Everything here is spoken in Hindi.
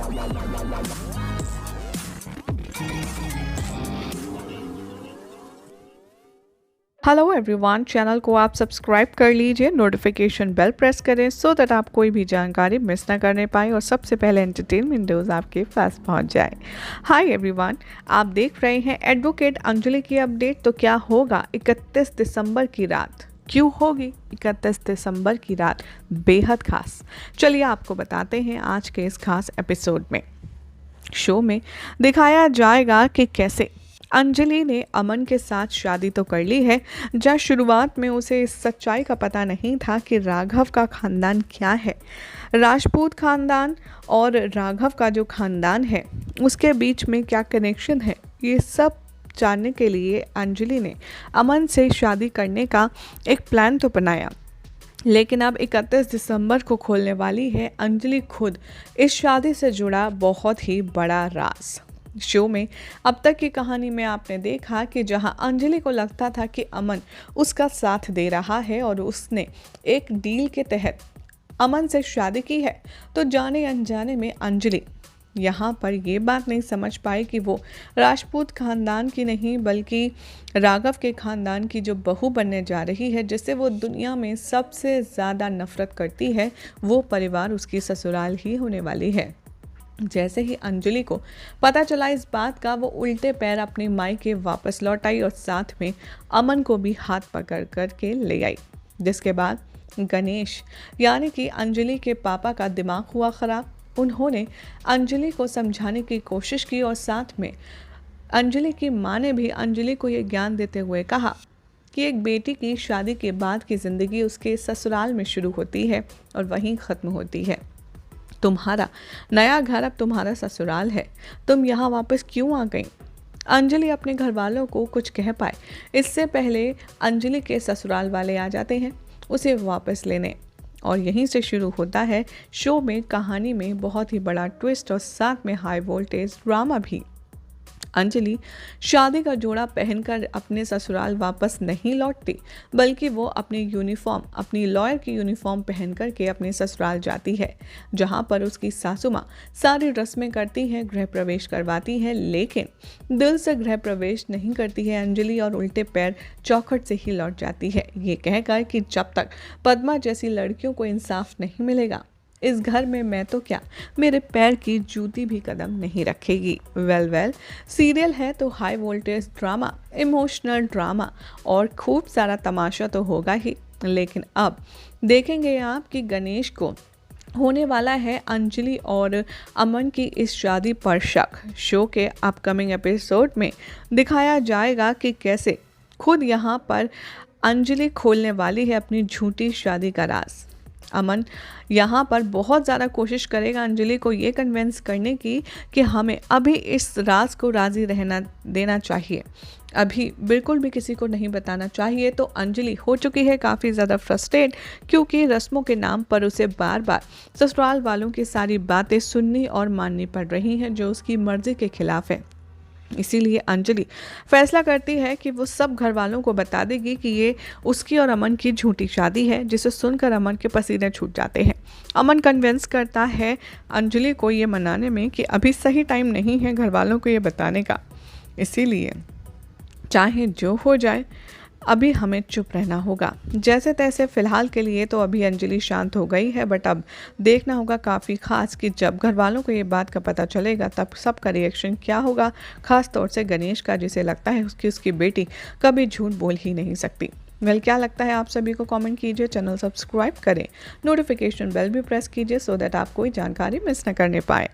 हेलो एवरीवन, चैनल को आप सब्सक्राइब कर लीजिए, नोटिफिकेशन बेल प्रेस करें सो दैट आप कोई भी जानकारी मिस ना करने पाए और सबसे पहले एंटरटेनमेंट न्यूज़ आपके पास पहुंच जाए। हाय एवरीवन, आप देख रहे हैं एडवोकेट अंजलि की अपडेट। तो क्या होगा 31 दिसंबर की रात? क्यों होगी 31 दिसंबर की रात बेहद खास? चलिए आपको बताते हैं आज के इस खास एपिसोड में। शो में दिखाया जाएगा कि कैसे अंजलि ने अमन के साथ शादी तो कर ली है, जहाँ शुरुआत में उसे इस सच्चाई का पता नहीं था कि राघव का खानदान क्या है। राजपूत खानदान और राघव का जो खानदान है उसके बीच में क्या कनेक्शन है, ये सब जानने के लिए अंजलि ने अमन से शादी करने का एक प्लान तो बनाया। लेकिन अब 31 दिसंबर को खोलने वाली है अंजलि खुद इस शादी से जुड़ा बहुत ही बड़ा राज। शो में अब तक की कहानी में आपने देखा कि जहां अंजलि को लगता था कि अमन उसका साथ दे रहा है और उसने एक डील के तहत अमन से शादी की है, तो जाने अनजाने में अंजलि यहाँ पर ये बात नहीं समझ पाई कि वो राजपूत खानदान की नहीं बल्कि राघव के खानदान की जो बहू बनने जा रही है, जिससे वो दुनिया में सबसे ज़्यादा नफरत करती है, वो परिवार उसकी ससुराल ही होने वाली है। जैसे ही अंजलि को पता चला इस बात का, वो उल्टे पैर अपने मायके वापस लौट आई और साथ में अमन को भी हाथ पकड़ कर के ले आई। जिसके बाद गणेश यानी कि अंजलि के पापा का दिमाग हुआ ख़राब। उन्होंने अंजलि को समझाने की कोशिश की और साथ में अंजलि की माँ ने भी अंजलि को ये ज्ञान देते हुए कहा कि एक बेटी की शादी के बाद की ज़िंदगी उसके ससुराल में शुरू होती है और वहीं ख़त्म होती है। तुम्हारा नया घर अब तुम्हारा ससुराल है, तुम यहाँ वापस क्यों आ गई? अंजलि अपने घर वालों को कुछ कह पाए इससे पहले अंजलि के ससुराल वाले आ जाते हैं उसे वापस लेने, और यहीं से शुरू होता है शो में कहानी में बहुत ही बड़ा ट्विस्ट और साथ में हाई वोल्टेज ड्रामा भी। अंजलि शादी का जोड़ा पहनकर अपने ससुराल वापस नहीं लौटती, बल्कि वो अपनी यूनिफॉर्म, अपनी लॉयर की यूनिफॉर्म पहन कर के अपने ससुराल जाती है, जहां पर उसकी सासू माँ सारी रस्में करती हैं, गृह प्रवेश करवाती है, लेकिन दिल से गृह प्रवेश नहीं करती है अंजलि और उल्टे पैर चौखट से ही लौट जाती है, ये कहकर कि जब तक पद्मा जैसी लड़कियों को इंसाफ नहीं मिलेगा इस घर में मैं तो क्या, मेरे पैर की जूती भी कदम नहीं रखेगी। वेल सीरियल है तो high voltage drama, emotional drama और खूब सारा तमाशा तो होगा ही, लेकिन अब देखेंगे आप कि गणेश को होने वाला है अंजलि और अमन की इस शादी पर शक। शो के अपकमिंग एपिसोड में दिखाया जाएगा कि कैसे खुद यहाँ पर अंजलि खोलने वाली है अपनी झूठी शादी का राज। अमन यहाँ पर बहुत ज़्यादा कोशिश करेगा अंजलि को ये कन्विंस करने की कि हमें अभी इस राज को राज़ी रहना देना चाहिए, अभी बिल्कुल भी किसी को नहीं बताना चाहिए। तो अंजलि हो चुकी है काफ़ी ज़्यादा फ्रस्ट्रेट, क्योंकि रस्मों के नाम पर उसे बार बार ससुराल वालों की सारी बातें सुननी और माननी पड़ रही हैं जो उसकी मर्ज़ी के खिलाफ है। इसीलिए अंजलि फैसला करती है कि वो सब घर वालों को बता देगी कि ये उसकी और अमन की झूठी शादी है, जिसे सुनकर अमन के पसीने छूट जाते हैं। अमन कन्विंस करता है अंजलि को ये मनाने में कि अभी सही टाइम नहीं है घर वालों को ये बताने का, इसीलिए चाहे जो हो जाए अभी हमें चुप रहना होगा। जैसे तैसे फिलहाल के लिए तो अभी अंजलि शांत हो गई है, बट अब देखना होगा काफ़ी खास कि जब घर वालों को ये बात का पता चलेगा तब सबका रिएक्शन क्या होगा, खास तौर से गणेश का, जिसे लगता है उसकी बेटी कभी झूठ बोल ही नहीं सकती। क्या लगता है आप सभी को कमेंट कीजिए, चैनल सब्सक्राइब करें, नोटिफिकेशन बेल भी प्रेस कीजिए सो दैट आप कोई जानकारी मिस न करने पाए।